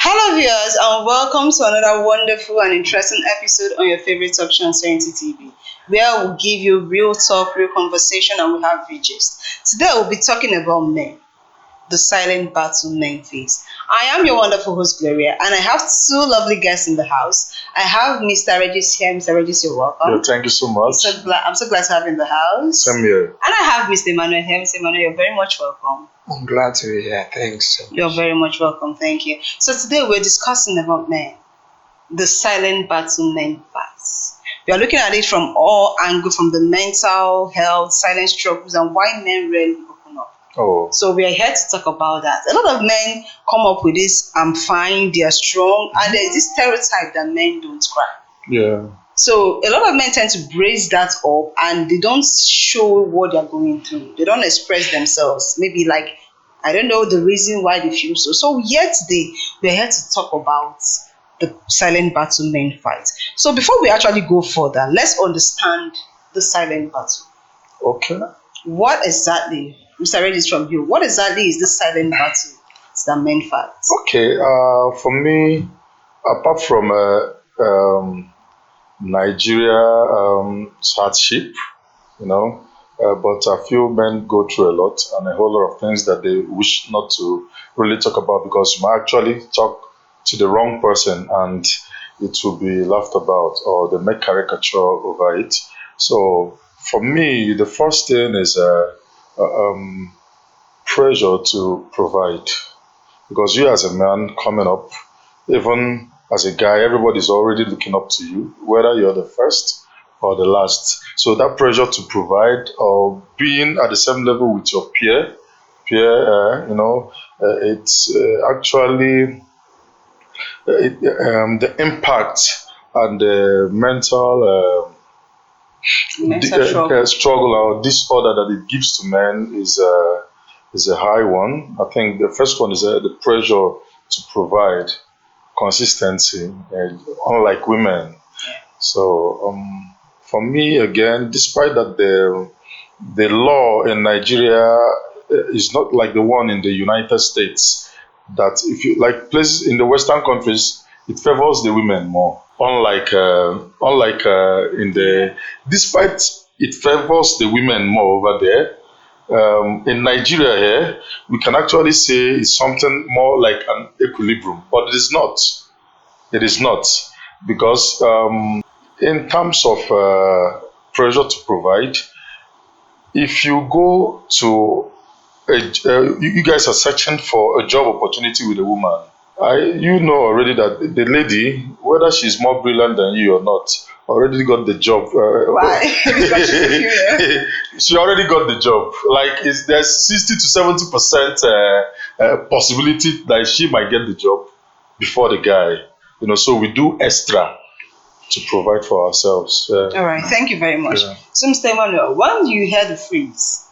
Hello, viewers, and welcome to another wonderful and interesting episode on your favorite talk show on Serenity TV, where we'll give you real talk, real conversation, and we'll have videos. Today, we'll be talking about men, the silent battle men face. I am your wonderful host, Gloria, and I have two lovely guests in the house. I have Mr. Regis here. Mr. Regis, you're welcome. Yeah, thank you so much. I'm so glad to have you in the house. Same here. And I have Mr. Emmanuel here. Mr. Emmanuel, you're very much welcome. I'm glad to be here. Thanks. You're very much welcome. Thank you. So today we're discussing about men, the silent battle men fights. We are looking at it from all angles, from the mental health, silent struggles, and why men rarely open up. Oh. So we are here to talk about that. A lot of men come up with this, I'm fine, they are strong, and there's this stereotype that men don't cry. Yeah. So a lot of men tend to brace that up and they don't show what they're going through. They don't express themselves. Maybe like, I don't know the reason why they feel so. So here today, we're here to talk about the silent battle men fight. So before we actually go further, let's understand the silent battle. Okay. What exactly, Mr. Regis, from you, what exactly is the silent battle that men fight? Okay. For me, apart from Nigeria hardship, but a few men go through a lot and a whole lot of things that they wish not to really talk about because you might actually talk to the wrong person and it will be laughed about or they make caricature over it. So for me, the first thing is pressure to provide, because you as a man coming up, even as a guy, everybody's already looking up to you, whether you're the first or the last. So that pressure to provide or being at the same level with your peer, it's actually the impact and the mental struggle or disorder that it gives to men is a high one. I think the first one is the pressure to provide consistency, unlike women. So for me, again, despite that the law in Nigeria is not like the one in the United States, that if you like places in the Western countries, it favors the women more. Despite it favors the women more over there, in Nigeria here, we can actually say it's something more like an equilibrium, but it is not. It is not, because in terms of pressure to provide, if you go to you guys are searching for a job opportunity with a woman, you know already that the lady, whether she's more brilliant than you or not, already got the job. Why? She already got the job. Like there's 60 to 70% possibility that she might get the job before the guy. So we do extra to provide for ourselves. All right, thank you very much. Yeah. So, Mr. Emmanuel, when you hear the phrase,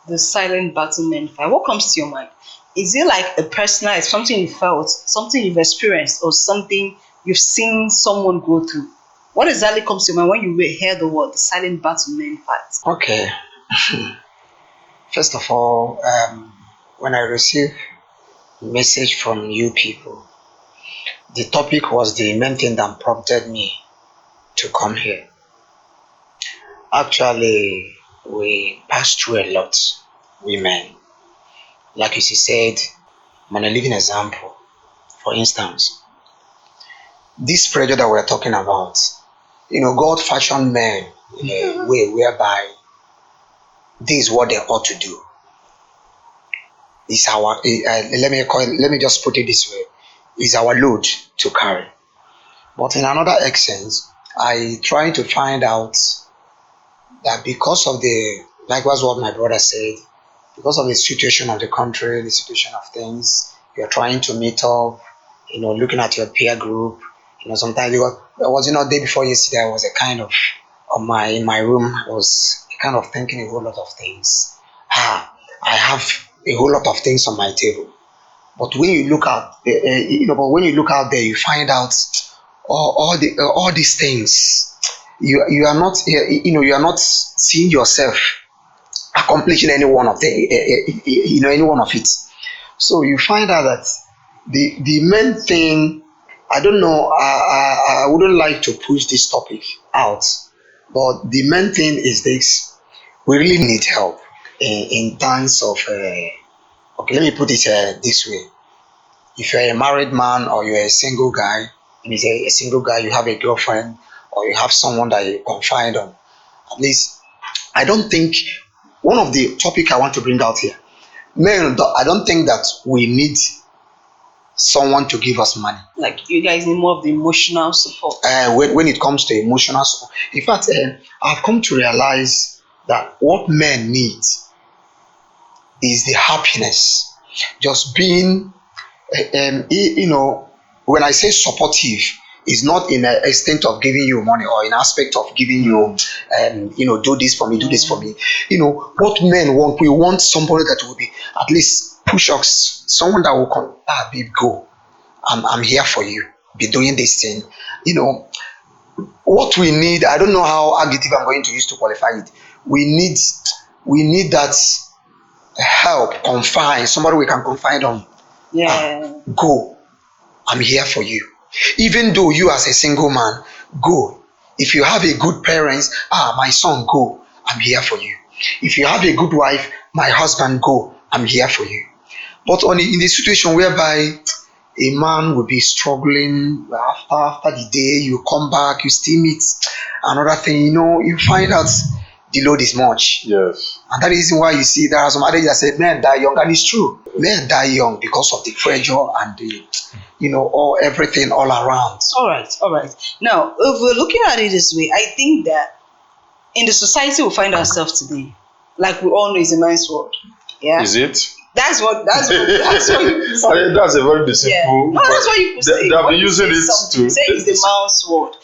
the silent battle men fight, what comes to your mind? Is it like a personal, it's something you felt, something you've experienced, or something you've seen someone go through? What exactly comes to your mind when you hear the word, the silent battle men fight? Okay. First of all, when I received a message from you people, the topic was the main thing that prompted me to come here. Actually, we passed through a lot, women. Like you said, I'm a living example. For instance, this pressure that we're talking about, God fashioned men in a way whereby this is what they ought to do. It's our, let me just put it this way, is our load to carry. But in another essence, I try to find out that because of likewise what my brother said, because of the situation of the country, the situation of things, you're trying to meet up, looking at your peer group, sometimes day before yesterday, I was a kind of, in my room, I was kind of thinking a whole lot of things. I have a whole lot of things on my table. But when you look out, when you look out there, you find out all these things. You are not, you are not seeing yourself accomplishing any one of any one of it. So you find out that The main thing, I don't know, I wouldn't like to push this topic out, but the main thing is this: we really need help in terms of. Okay, let me put it this way: if you're a married man or you're a single guy, and it's a single guy, you have a girlfriend or you have someone that you confide on. At least, I don't think one of the topic I want to bring out here, men, I don't think that we need someone to give us money. Like you guys need more of the emotional support. When it comes to emotional support. In fact, I've come to realize that what men need is the happiness. Just being, when I say supportive, is not in an extent of giving you money or in aspect of giving you, do this for me, do this for me. What men want, we want somebody that will be at least push us, someone that will come, babe, go. I'm here for you. Be doing this thing. What we need, I don't know how adjective I'm going to use to qualify it. We need that help, confide, somebody we can confide on. Yeah. Go. I'm here for you. Even though you as a single man, go. If you have a good parents, my son, go. I'm here for you. If you have a good wife, my husband, go. I'm here for you. But in the situation whereby a man will be struggling after the day, you come back, you still meet another thing, you find out the load is much. Yes. And that is the reason why you see there are some marriages that say men die young, and it's true. Men die young because of the pressure and the, all everything all around. All right. Now, if we're looking at it this way, I think that in the society we find ourselves today, like we all know, is a man's world. Yeah. Is it? That's what you say. That's a very deceitful. Yeah. No, that's what you say. They've been using it to say it's the man's world.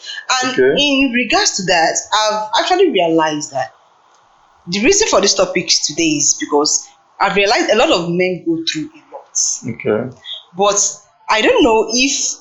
And Okay. in regards to that, I've actually realized that the reason for this topic today is because I've realized a lot of men go through a lot. Okay. But I don't know if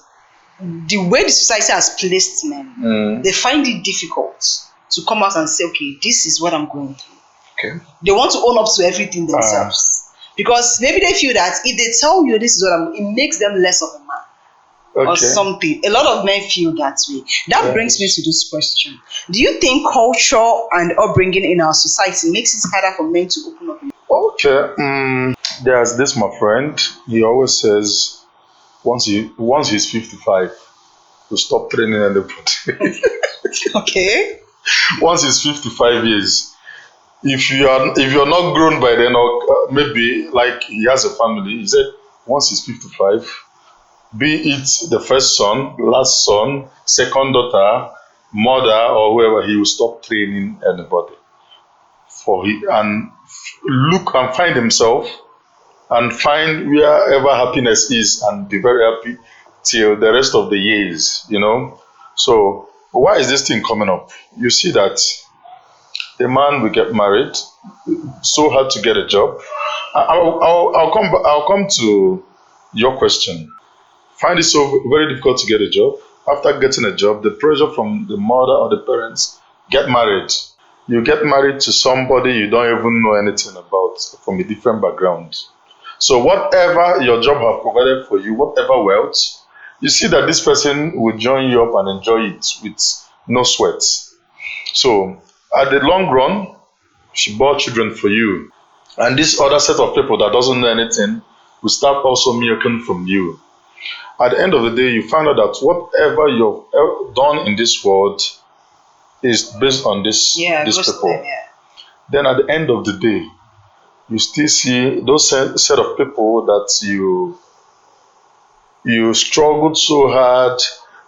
the way the society has placed men, they find it difficult to come out and say, okay, this is what I'm going through. Okay. They want to own up to everything themselves. Because maybe they feel that if they tell you this is what it makes them less of a man or something. A lot of men feel that way. That brings me to this question. Do you think culture and upbringing in our society makes it harder for men to open up? Okay. There's this, my friend. He always says, once he's 55, to stop training anybody. Okay. Once he's 55 years, if you're not grown by then, or maybe like he has a family, he said once he's 55, be it the first son, last son, second daughter, mother, or whoever, he will stop training anybody and look and find himself and find wherever happiness is and be very happy till the rest of the years. So why is this thing coming up? You see that a man will get married, so hard to get a job. I'll come to your question. Find it so very difficult to get a job. After getting a job, the pressure from the mother or the parents, get married. You get married to somebody you don't even know anything about, from a different background. So whatever your job have provided for you, whatever wealth, you see that this person will join you up and enjoy it with no sweat. So at the long run, she bore children for you. And this other set of people that doesn't know anything will start also milking from you. At the end of the day, you find out that whatever you've done in this world is based on these people. Then at the end of the day, you still see those set of people that you struggled so hard,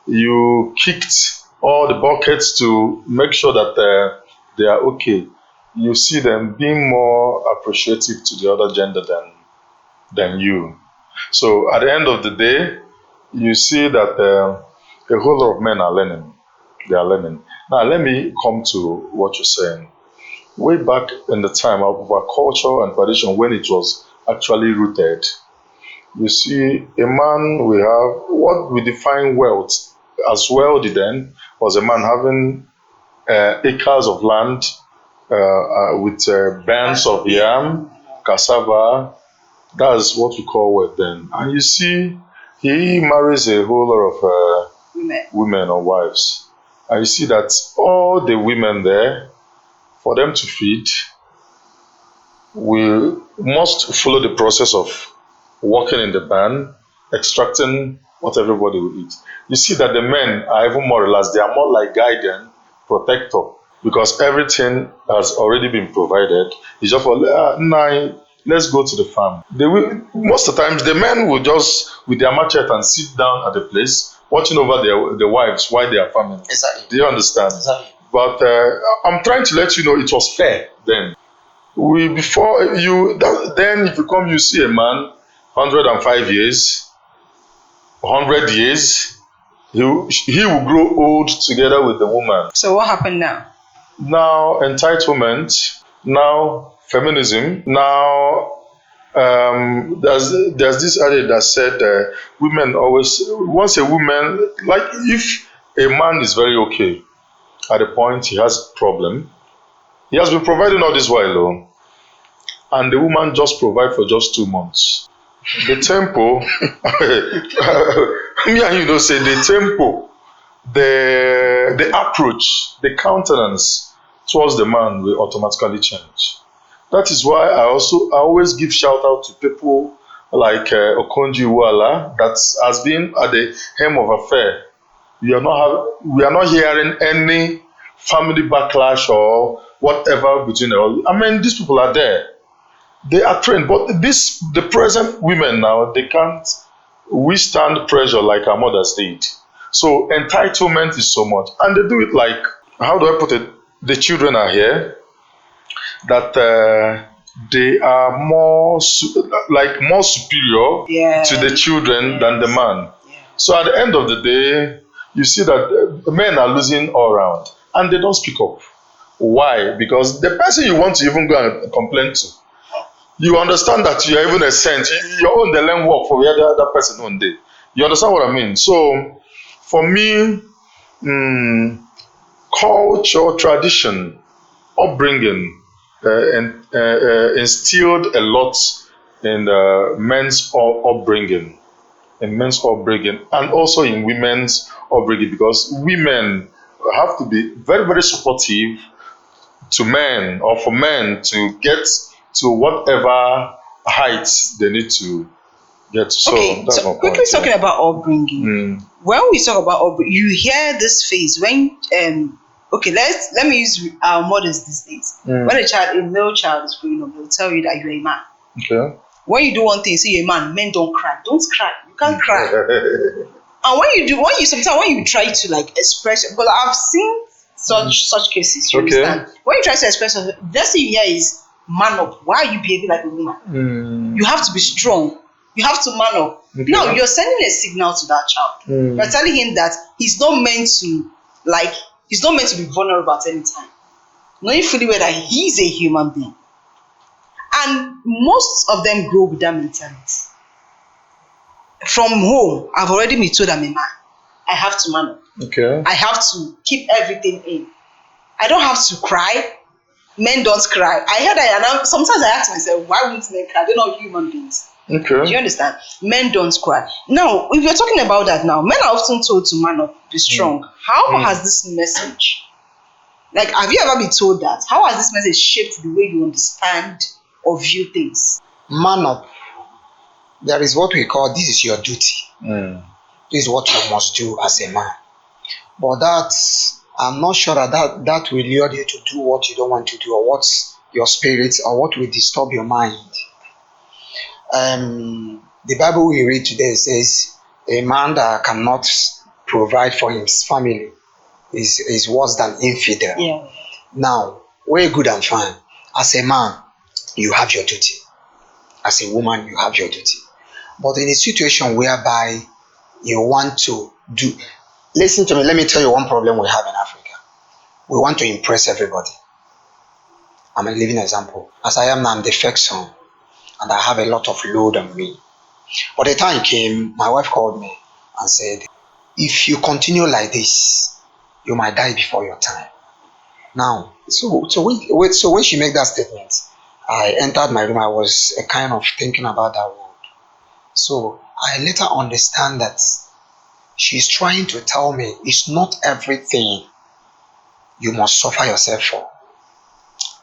you kicked all the buckets to make sure that they are okay. You see them being more appreciative to the other gender than you. So at the end of the day, you see that a whole lot of men are learning. They are learning. Now let me come to what you're saying. Way back in the time of our culture and tradition, when it was actually rooted, you see, a man we have, what we define wealth as wealthy then was a man having acres of land with bands of yam, cassava. That's what we call wealth then. And you see, he marries a whole lot of Women. women or wives. And you see that all the women there, for them to feed, we must follow the process of working in the barn, extracting what everybody will eat. You see that the men are even more relaxed. They are more like guardian, protector, because everything has already been provided. It's just for, nah, let's go to the farm. Most of the times, the men will just, with their machete, and sit down at the place, watching over their wives while they are farming. Exactly. Do you understand? Exactly. But I'm trying to let you know it was fair then. Then if you come, you see a man, 105 years, 100 years, he will grow old together with the woman. So what happened now? Now entitlement, now feminism, now there's this adage that said women always, once a woman, like if a man is very okay at a point he has problem, he has been providing all this while, oh, and the woman just provide for just 2 months. The tempo, me and you know say the tempo, the approach, the countenance towards the man will automatically change. That is why I always give shout out to people like Okonji Iweala that has been at the helm of affair. We are not hearing any family backlash or whatever between them. I mean, these people are there. They are trained, but the present women now, they can't withstand pressure like our mothers did. So entitlement is so much, and they do it like, how do I put it? The children are here, that they are more superior to the children than the man. Yeah. So at the end of the day, you see that men are losing all around, and they don't speak up. Why? Because the person you want to even go and complain to, you understand that you are even a saint. Your own the learn work for the other person one day. You understand what I mean? So for me, culture, tradition, upbringing, instilled a lot in men's upbringing, and also in women's upbringing, because women have to be very, very supportive to men, or for men to get to whatever heights they need to get. So Okay, that's so my quickly point. talking about upbringing. When we talk about upbringing, you hear this phrase when okay, let me use our mothers these days. When a male child is growing up, they'll tell you that you're a man. Okay. When you do one thing, say you're a man, men don't cry. Don't cry. You can't cry. And when you try to like express, because I've seen such cases, you understand? When you try to express yourself, the next thing you hear is man up. Why are you behaving like a woman? You have to be strong. You have to man up. Okay. Now you're sending a signal to that child. You're telling him that he's not meant to be vulnerable at any time. Knowing fully well that he's a human being. And most of them grow with that mentality. From home, I've already been told I'm a man. I have to man up. Okay. I have to keep everything in. I don't have to cry. Men don't cry. I hear that, and sometimes I ask myself, why wouldn't men cry? They're not human beings. Okay. Do you understand? Men don't cry. Now, if you're talking about that now, men are often told to man up, be strong. How has this message, like, have you ever been told that? How has this message shaped the way you understand or view things? Man up. There is what we call, this is your duty. This is what you must do as a man. But that, I'm not sure that will lure you to do what you don't want to do, or what's your spirit, or what will disturb your mind. The Bible we read today says a man that cannot provide for his family is worse than infidel. Yeah. Now, we're good and fine. As a man, you have your duty. As a woman, you have your duty. But in a situation whereby you want to do, listen to me, let me tell you one problem we have in Africa. We want to impress everybody. I'm a living example. As I am now, I'm the first son, and I have a lot of load on me. But the time came, my wife called me and said, if you continue like this, you might die before your time. Now, so when she made that statement, I entered my room. I was kind of thinking about that word. So I later understand that she's trying to tell me it's not everything you must suffer yourself for.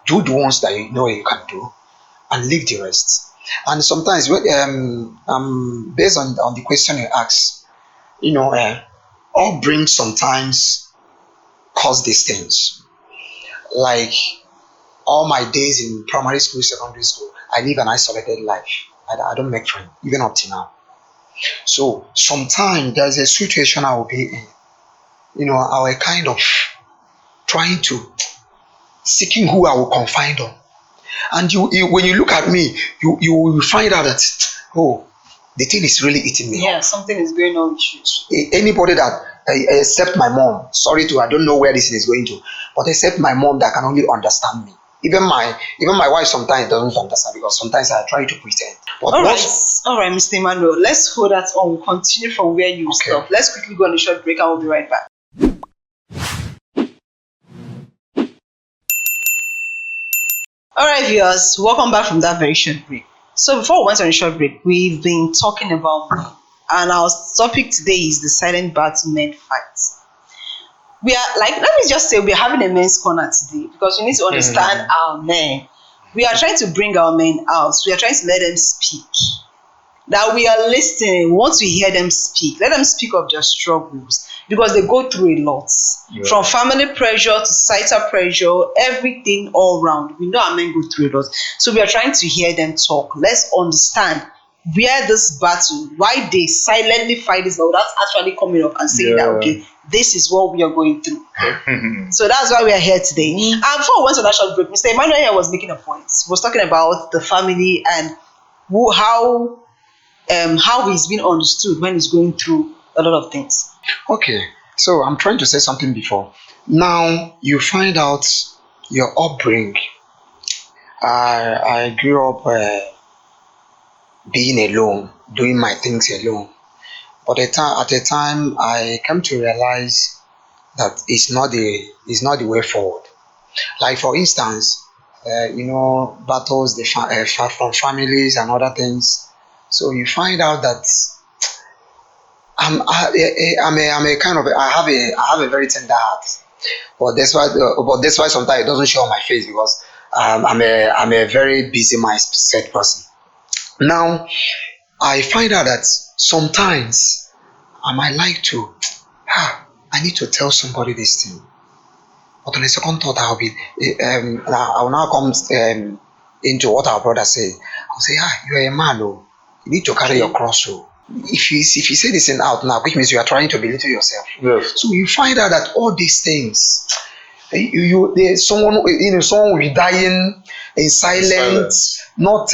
Do the ones that you know you can do and leave the rest. And sometimes, based on the question you asked, upbringing sometimes cause these things. Like all my days in primary school, secondary school, I live an isolated life. I don't make friends, even up to now. So sometimes there's a situation I will be in. I will kind of trying to seeking who I will confide on. And when you look at me, you will find out that, oh, the thing is really eating me. Yeah, something is going on with you. Anybody that, except my mom, I don't know where this is going to, but except my mom that can only understand me. Even my wife sometimes doesn't understand because sometimes I try to pretend. But all right, Mr. Emmanuel, let's hold that on. We'll continue from where you stopped. Let's quickly go on a short break and we'll be right back. All right, viewers, welcome back from that very short break. So before we went on a short break, we've been talking about men, and our topic today is the silent battle men fight. We are let me just say, we're having a men's corner today because we need to understand our men. We are trying to bring our men out. We are trying to let them speak. That we are listening. Once we hear them speak, let them speak of their struggles because they go through a lot. Yeah. From family pressure to societal pressure, everything all round. We know our men go through a lot. So we are trying to hear them talk. Let's understand where this battle, why they silently fight this, but without actually coming up and saying that, okay, this is what we are going through. So that's why we are here today. And before we went on that short break, Mr. Emmanuel here was making a point. He was talking about the family and how he's been understood when he's going through a lot of things. Okay, so I'm trying to say something before. Now you find out your upbringing. I grew up being alone, doing my things alone. But at a time, I came to realize that it's not the way forward. Like for instance, battles from families and other things. So you find out that I'm a kind of I have a very tender heart, but that's why sometimes it doesn't show on my face because I'm a very busy mindset person. Now I find out that sometimes I might like to I need to tell somebody this thing, but on a second thought I will now come into what our brother said. I'll say, you're a man, oh, you need to carry your cross, oh. If you say this thing out now, which means you are trying to belittle yourself. Yes. So you find out that all these things, someone will be dying in silence, not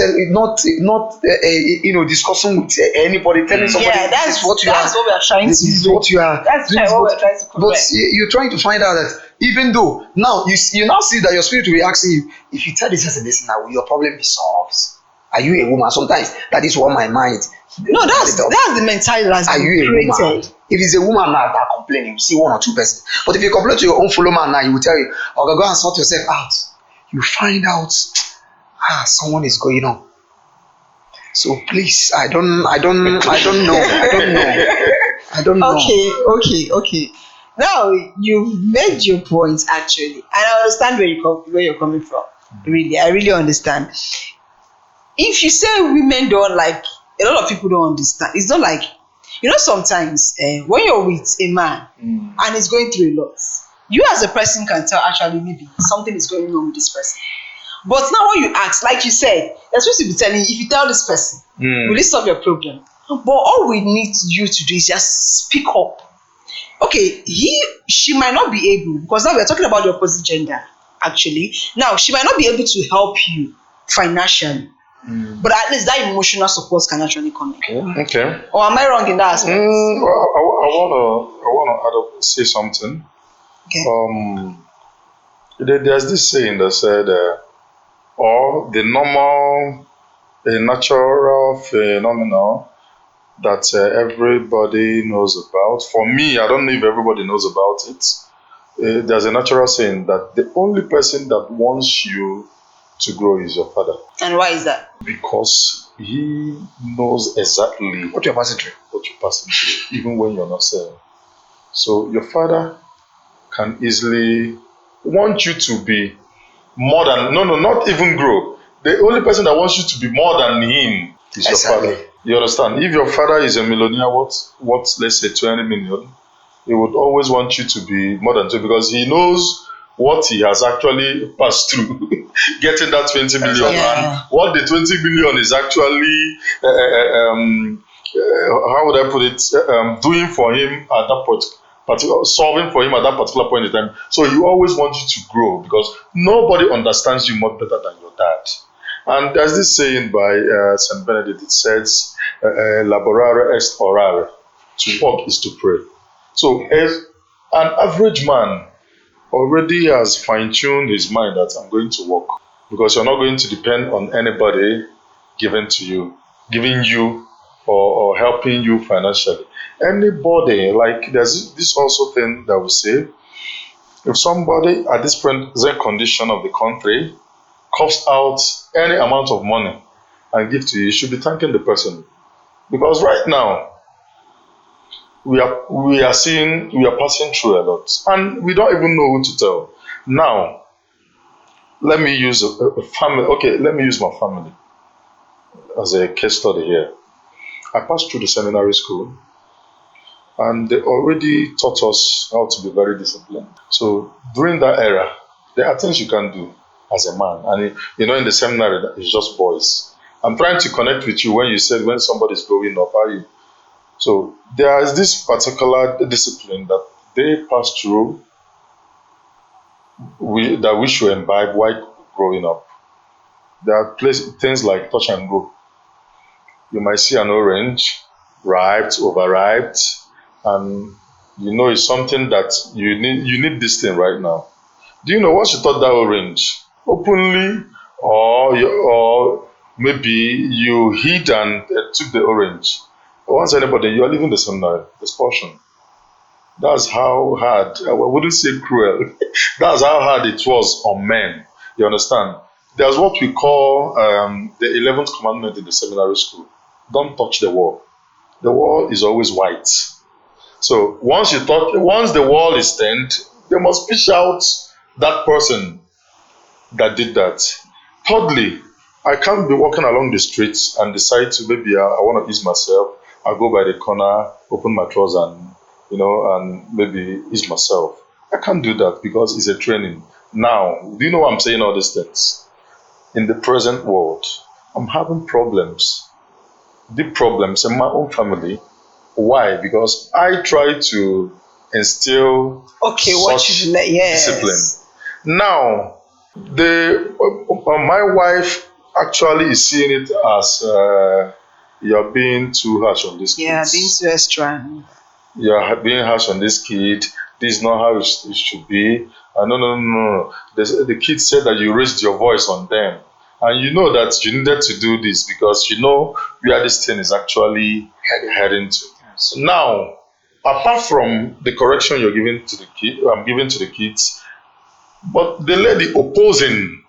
discussing with anybody, telling somebody. Yeah, that's what we are trying to do. This is what you are. That's what we are trying to correct. But you're trying to find out that even though now you now see that your spirit will be asking you, if you tell this person this now, will your problem be solved? Are you a woman? Sometimes that is what my mind. No, that's the mentality that's been created. Woman? If it's a woman now that complaining, you see one or two persons. But if you complain to your own fellow man now, he will tell you, okay, go and sort yourself out. You find out someone is going on. So please, I don't know. I don't know. Okay. Now you've made your point actually, and I understand where you're coming from. Really, I really understand. If you say women don't like, a lot of people don't understand. It's not like, sometimes when you're with a man and he's going through a lot, you as a person can tell actually maybe something is going on with this person. But now when you ask, like you said, you're supposed to be telling, if you tell this person, will it solve your problem? But all we need you to do is just speak up. Okay, she might not be able, because now we're talking about the opposite gender, actually. Now, she might not be able to help you financially. But at least that emotional support can actually come in. Okay. Or am I wrong in that aspect? Well, I wanna say something. Okay. There's this saying that said, or the normal, natural phenomenon that everybody knows about. For me, I don't know if everybody knows about it. There's a natural saying that the only person that wants you to grow is your father. And why is that? Because he knows exactly What you're passing through. what you're passing through, even when you're not saying. So your father can easily want you to be more than, no, not even grow. The only person that wants you to be more than him is your Exactly. father. You understand? If your father is a millionaire, what let's say 20 million, he would always want you to be more than two because he knows what he has actually passed through getting that 20 million Yeah. and what the 20 million is actually how would I put it, doing for him at that particular, solving for him at that particular point in time. So he always wants you to grow because nobody understands you much better than your dad. And there's this saying by St. Benedict. It says, "Laborare est orare." To work is to pray. So if an average man already has fine-tuned his mind that I'm going to work because you're not going to depend on anybody giving you or helping you financially. Anybody, like there's this also thing that we say, if somebody at this present condition of the country coughs out any amount of money and give to you, you should be thanking the person. Because right now we are passing through a lot and we don't even know who to tell. Now let me use a family. Okay, let me use my family as a case study here. I passed through the seminary school and they already taught us how to be very disciplined. So during that era, there are things you can do as a man. And in the seminary, it's just boys. I'm trying to connect with you when you said when somebody's growing up, are you? So there is this particular discipline that they pass through that we should imbibe while growing up. There are things like touch and go. You might see an orange, ripe, overripe, and it's something that you need this thing right now. Do you know what you thought that orange? Openly, or maybe you hid and took the orange. Once anybody, you are leaving the seminary, expulsion. That's how hard, I wouldn't say cruel, that's how hard it was on men. You understand? There's what we call the 11th commandment in the seminary school. Don't touch the wall. The wall is always white. So once the wall is stained, they must fish out that person that did that. Thirdly, I can't be walking along the streets and decide to maybe I want to ease myself. I go by the corner, open my trousers and maybe ease myself. I can't do that because it's a training. Now, do you know why I'm saying all these things? In the present world, I'm having deep problems in my own family. Why? Because I try to instill such discipline. Now, my wife actually is seeing it as you're being too harsh on this kid. Yeah, being too extra. You're being harsh on this kid. This is not how it should be. No. The kid said that you raised your voice on them. And you know that you needed to do this because you know where this thing is actually heading to. So now, apart from the correction you're giving to the kid, I'm giving to the kids, but the lady opposing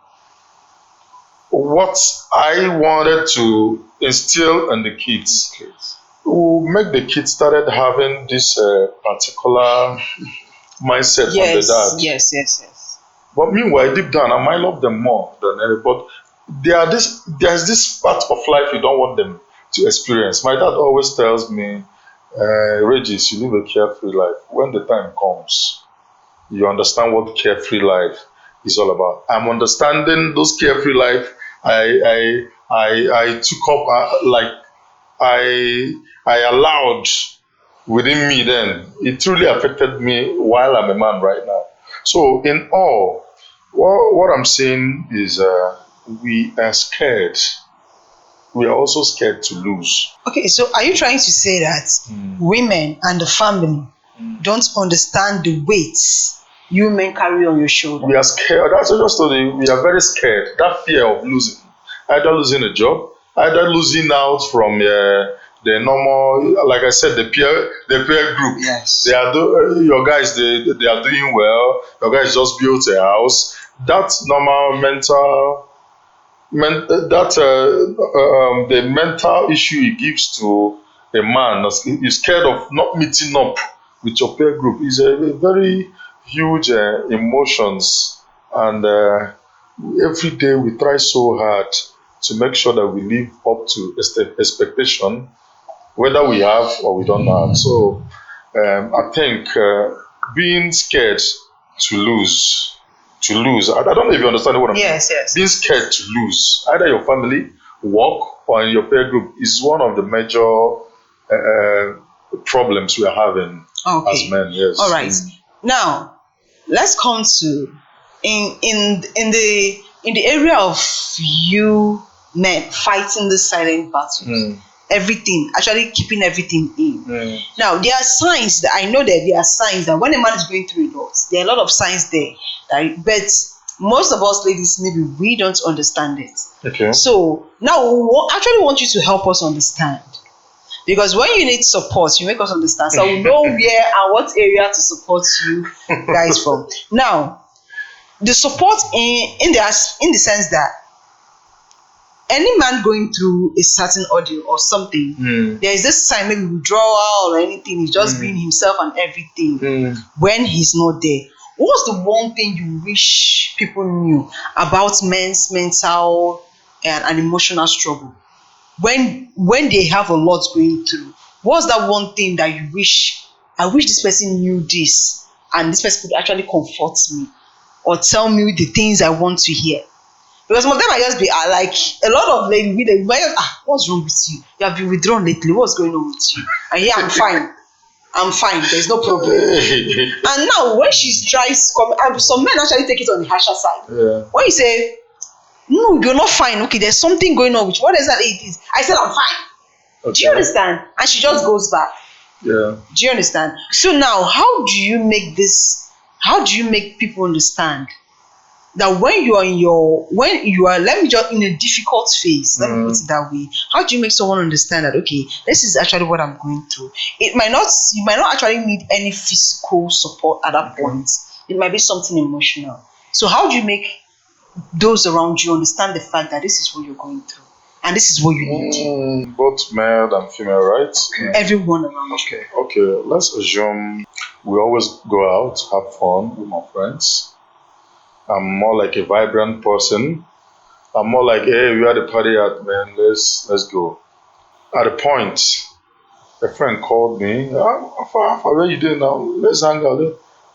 what I wanted to instill in the kids will make the kids started having this particular mindset from the dad. Yes. But meanwhile, deep down, I might love them more than any. But there's this part of life you don't want them to experience. My dad always tells me, Regis, you live a carefree life. When the time comes, you understand what carefree life is all about. I'm understanding those carefree life. I took up I allowed within me then. It truly affected me while I'm a man right now. So in all, what I'm saying is we are scared. We are also scared to lose. Okay, so are you trying to say that women and the family don't understand the weight you men carry on your shoulder? We are scared. That's just we are very scared. That fear of losing, either losing a job, either losing out from the normal, like I said, the peer group. Yes. Your guys, they are doing well. Your guys just built a house. That normal mental the mental issue it gives to a man that's is scared of not meeting up with your peer group is a very huge emotions, and every day we try so hard to make sure that we live up to expectation, whether we have or we don't have. So I think being scared to lose, I don't know if you understand what I'm saying. Yes. Being scared to lose, either your family, work, or in your peer group, is one of the major problems we are having as men. Yes. All right. Now, let's come to in the area of you men fighting the silent battles. Everything, actually keeping everything in. Now, there are signs that I know that there are signs that when a man is going through a lot, there are a lot of signs there. But most of us ladies, maybe we don't understand it. Okay. So now we actually want you to help us understand. Because when you need support, you make us understand. So we know where and what area to support you guys from. Now, the support in the sense that any man going through a certain ordeal or something, there is this sign, maybe withdrawal or anything, he's just being himself and everything when he's not there. What's the one thing you wish people knew about men's mental and emotional struggle? When they have a lot going through, what's that one thing that you wish, I wish this person knew this and this person could actually comfort me or tell me the things I want to hear? Because some of them might just be like a lot of ladies, what's wrong with you? You have been withdrawn lately. What's going on with you? And yeah, I'm fine. There's no problem. And now when she tries, some men actually take it on the harsher side. Yeah. When you say, no, you're not fine. Okay, there's something going on with you. What is that it is? I said I'm fine. Okay. Do you understand? And she just goes back. Yeah. Do you understand? So now, how do you make people understand that when you are let me just in a difficult phase, let me put it that way, how do you make someone understand that, okay, this is actually what I'm going through? You might not actually need any physical support at that point. It might be something emotional. So how do you make those around you understand the fact that this is what you're going through and this is what you need? Both male and female, right? Everyone around you. Okay, let's assume we always go out, have fun with my friends. I'm more like a vibrant person. I'm more like, hey, we had a party at, man, let's go. At a point, a friend called me, where you doing now? Let's hang out.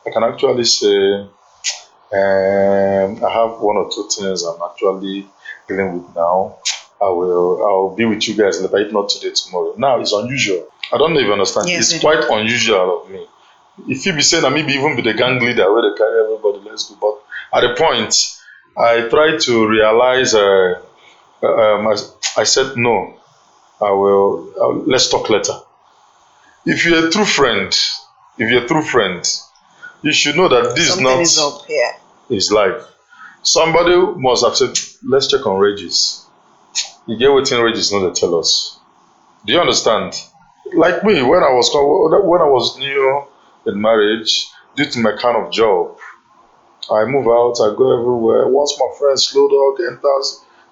I can actually say, I have one or two things I'm actually dealing with now. I'll be with you guys later, if not today, tomorrow. Now it's unusual. I don't know if you understand. Yes, it's quite unusual of me. If you be saying that maybe even be the gang leader where they carry everybody, let's go. But at a point, I tried to realize. I said no. Let's talk later. If you're a true friend, you should know that this Something is is up here. His life. Somebody must have said, let's check on Regis. You get what Regis know they tell us. Do you understand? Like me, when I was new in marriage, due to my kind of job, I move out, I go everywhere. Once my friend Slow Dog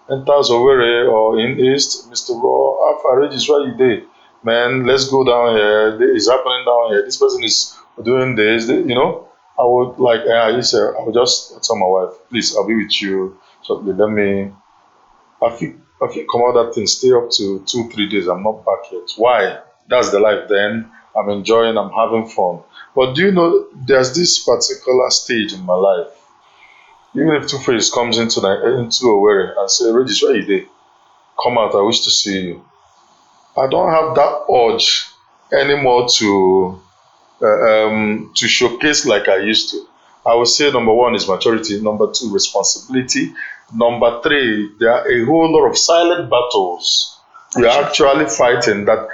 enters Owerri or in East, Mr. Raw, Alpha Regis, where you there? Man, let's go down here. It's happening down here. This person is doing this, I would I would just tell my wife, please, I'll be with you. So let me, I feel come out that thing, stay up to 2-3 days. I'm not back yet. Why? That's the life then. I'm enjoying, I'm having fun. But do you know, there's this particular stage in my life. Even if Two-Face comes into Owerri and say, Regis, where you there? Come out, I wish to see you. I don't have that urge anymore to showcase like I used to. I would say number one is maturity, number two, responsibility, number three, there are a whole lot of silent battles we are actually fighting that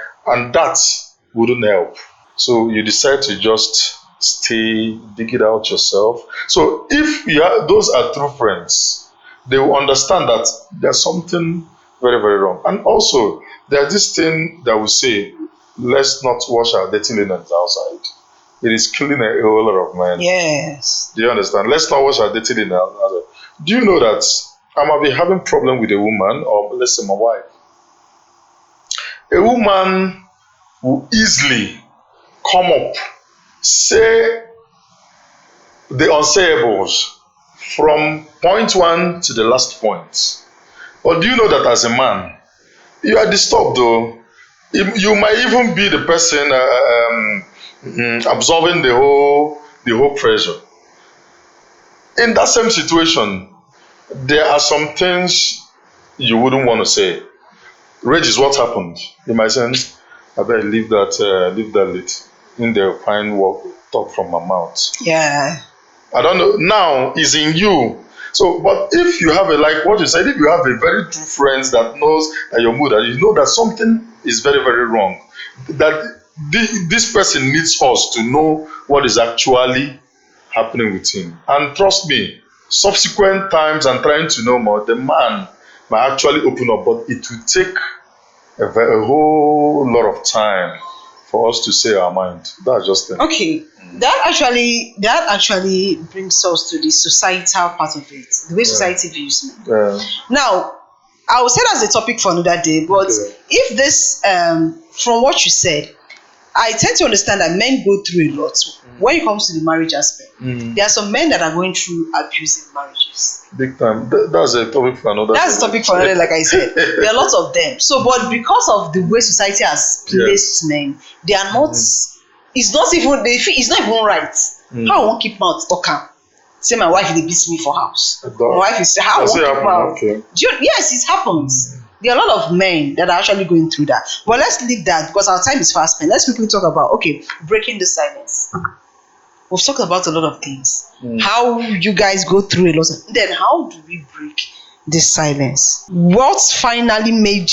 wouldn't help. So you decide to just stay, dig it out yourself. So if those are true friends, they will understand that there's something very, very wrong. And also, there's this thing that we say, let's not wash our dirty linens outside. It is killing a whole lot of men. Yes. Do you understand? Let's not wash our dirty linens outside. Do you know that I might be having problem with a woman, or let's say my wife. A woman will easily come up, say the unsayables from point one to the last point. But do you know that as a man, you are disturbed though? You might even be the person absorbing the whole pressure. In that same situation, there are some things you wouldn't want to say. Rage is what happened. You might say, I better leave that lit in the fine work talk from my mouth. Yeah. I don't know. Now is in you. So, but if you have like what you said, if you have a very true friend that knows that your mood, and you know that something is very, very wrong, that this person needs us to know what is actually happening with him. And trust me, subsequent times and trying to know more, the man might actually open up, but it will take a whole lot of time for us to say our mind. That's just it. Okay. That actually brings us to the societal part of it, the way society views men. Yeah. Now, I will say that's a topic for another day, but Okay. if this, from what you said, I tend to understand that men go through a lot when it comes to the marriage aspect. There are some men that are going through abusive marriages. Big time. That's a topic for another. That's a topic for another, like I said. There are lots of them. So, but because of the way society has placed men, they are not. It's not even. They feel it's not even right. How I won't keep mouth talk am. Say my wife dey beat me for house. My wife is how I won't keep mouth. Okay. Yes, it happens. There are a lot of men that are actually going through that. But let's leave that because our time is fast spent. Let's quickly talk about breaking the silence. We've talked about a lot of things. How you guys go through a lot of. Then how do we break this silence? What's finally made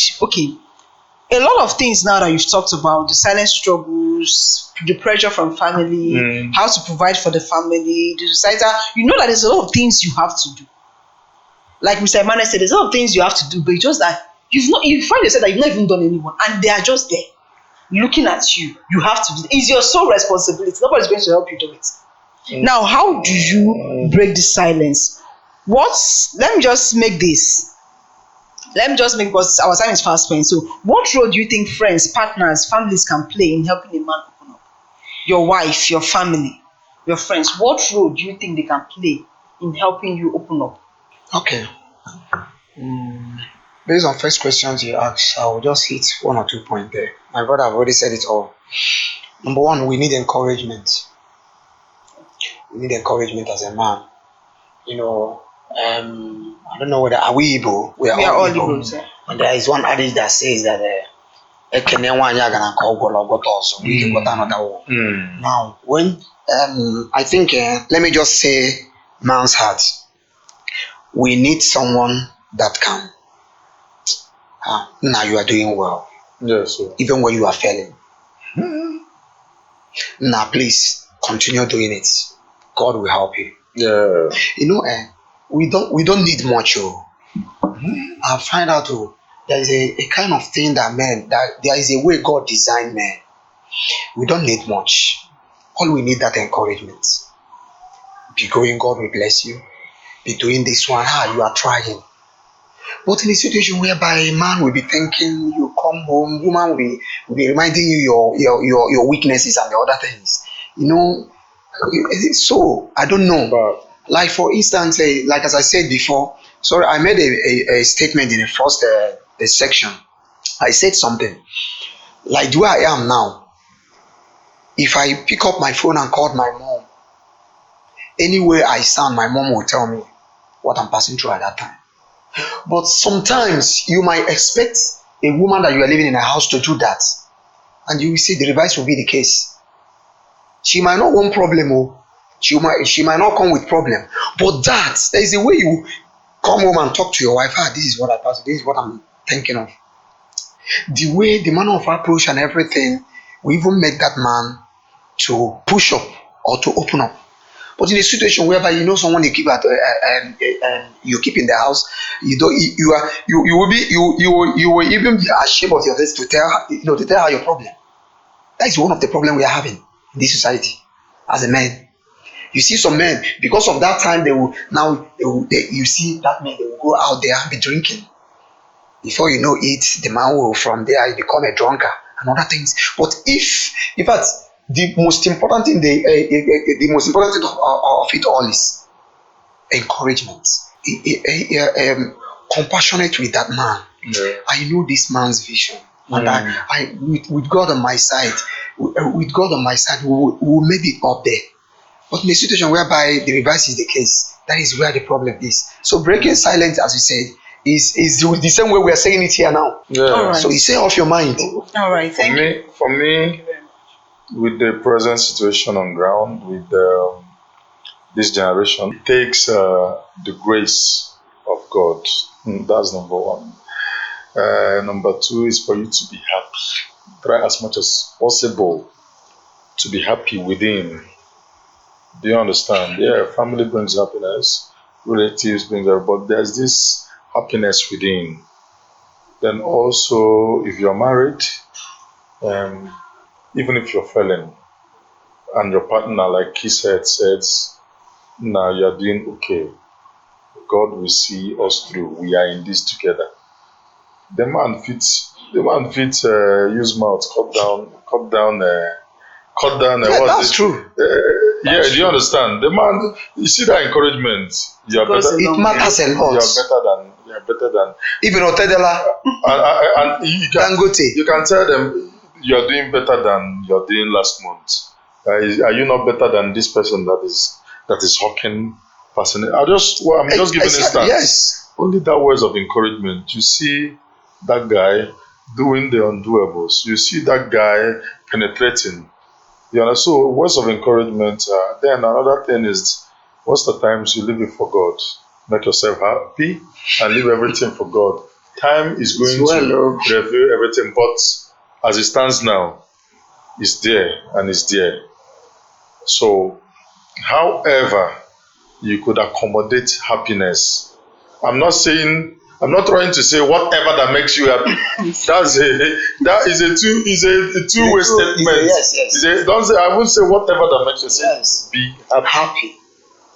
a lot of things now that you've talked about, the silent struggles, the pressure from family, how to provide for the family, the society. You know that there's a lot of things you have to do. Like Mr. Emmanuel said, there's a lot of things you have to do, but it's just that you find yourself that you've not even done anyone, and they are just there looking at you. You have to do it. It's your sole responsibility. Nobody's going to help you do it. Now, how do you break the silence? Let me just make because our time is fast spent. So, what role do you think friends, partners, families can play in helping a man open up? Your wife, your family, your friends. What role do you think they can play in helping you open up? Okay. Based on first questions you asked, I will just hit one or 2 points there. My brother have already said it all. Number one, we need encouragement. We need encouragement as a man. You know, I don't know whether are we Igbo? We are all Igbo. Igbos, yeah. And there is one adage that says that now when I think let me just say man's heart. We need someone that can now you are doing well. Yes. Sir. Even when you are failing. Now please continue doing it. God will help you. Yeah. You know, we don't need much. I find out there is a kind of thing that there is a way God designed men. We don't need much. All we need that encouragement. Be going, God will bless you. Be doing this one. You are trying. But in a situation whereby a man will be thinking, you come home, woman will be reminding you your weaknesses and the other things. You know, so I don't know. But Like for instance, like as I said before, sorry, I made a statement in the first section. I said something like the way I am now. If I pick up my phone and call my mom, anywhere I stand, my mom will tell me what I'm passing through at that time. But sometimes you might expect a woman that you are living in a house to do that, and you will see the reverse will be the case. She might not want problem, she might not come with problem, but there is a way you come home and talk to your wife. This is what I pass. This is what I'm thinking of. The way, the manner of approach and everything will even make that man to push up or to open up. But in a situation whereby you know someone you keep you keep in the house, you will even be ashamed of yourself to tell her your problem. That is one of the problems we are having in this society as a man. You see some men, because of that time, you see that men, they will go out there and be drinking. Before you know it, the man will from there become a drunkard and other things. But if, in fact, the most important thing, the most important thing of it all is encouragement. Compassionate with that man. Yeah. I know this man's vision, and I with God on my side, with God on my side, we will make it up there. But in a situation whereby the reverse is the case, that is where the problem is. So breaking silence, as you said, is the same way we are saying it here now. Yeah. All right. So you say off your mind. All right, thank you. For me, with the present situation on ground, with this generation, it takes the grace of God. That's number one. Number two is for you to be happy. Try as much as possible to be happy within. Do you understand? Yeah, family brings happiness, relatives bring that, but there's this happiness within. Then also, if you're married, even if you're failing, and your partner, like he says, now you're doing okay. God will see us through. We are in this together. The man fits. Use mouth, cut down. Yeah, that's true. Yeah, do you understand? The man, you see that encouragement. You are Goes better. a long It matters a lot. You are better than. Even Otedela, And Dangote. you can tell them you are doing better than you are doing last month. Are you not better than this person that is hawking person? I'm just giving instance. Yes. Only that words of encouragement. You see that guy doing the undoables. You see that guy penetrating. You know, so words of encouragement. Then another thing is, what's the times you leave it for God? Make yourself happy and leave everything for God. Time is going to reveal everything, but as it stands now, it's there and it's there. So, however, you could accommodate happiness. I'm not trying to say whatever that makes you happy. That is a two-way statement. Yes. Don't say, I won't say whatever that makes you be happy.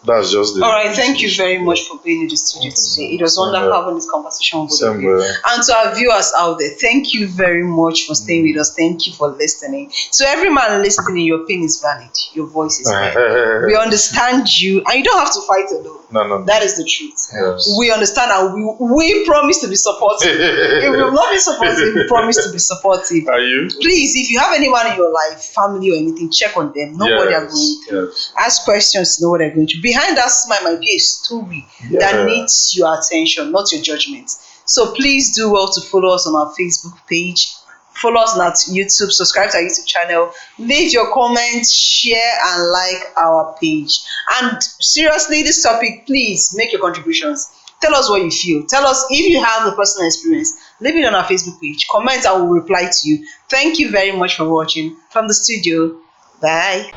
That's just the. All right, thank you very much for being in the studio today. It was wonderful having this conversation with you. And to our viewers out there, thank you very much for staying with us. Thank you for listening. So every man listening, your pain is valid. Your voice is heard. We understand you, and you don't have to fight alone. No. That is the truth. Yes. We understand, and we promise to be supportive. If we will not be supportive, we promise to be supportive. Are you? Please, if you have anyone in your life, family or anything, check on them. Know what they are going through. Yes. Ask questions to know what they're going through. Behind that smile might be a story that needs your attention, not your judgment. So please do well to follow us on our Facebook page. Follow us on our YouTube, subscribe to our YouTube channel, leave your comments, share and like our page. And seriously, this topic, please make your contributions. Tell us what you feel. Tell us if you have the personal experience. Leave it on our Facebook page. Comment and we'll reply to you. Thank you very much for watching from the studio. Bye.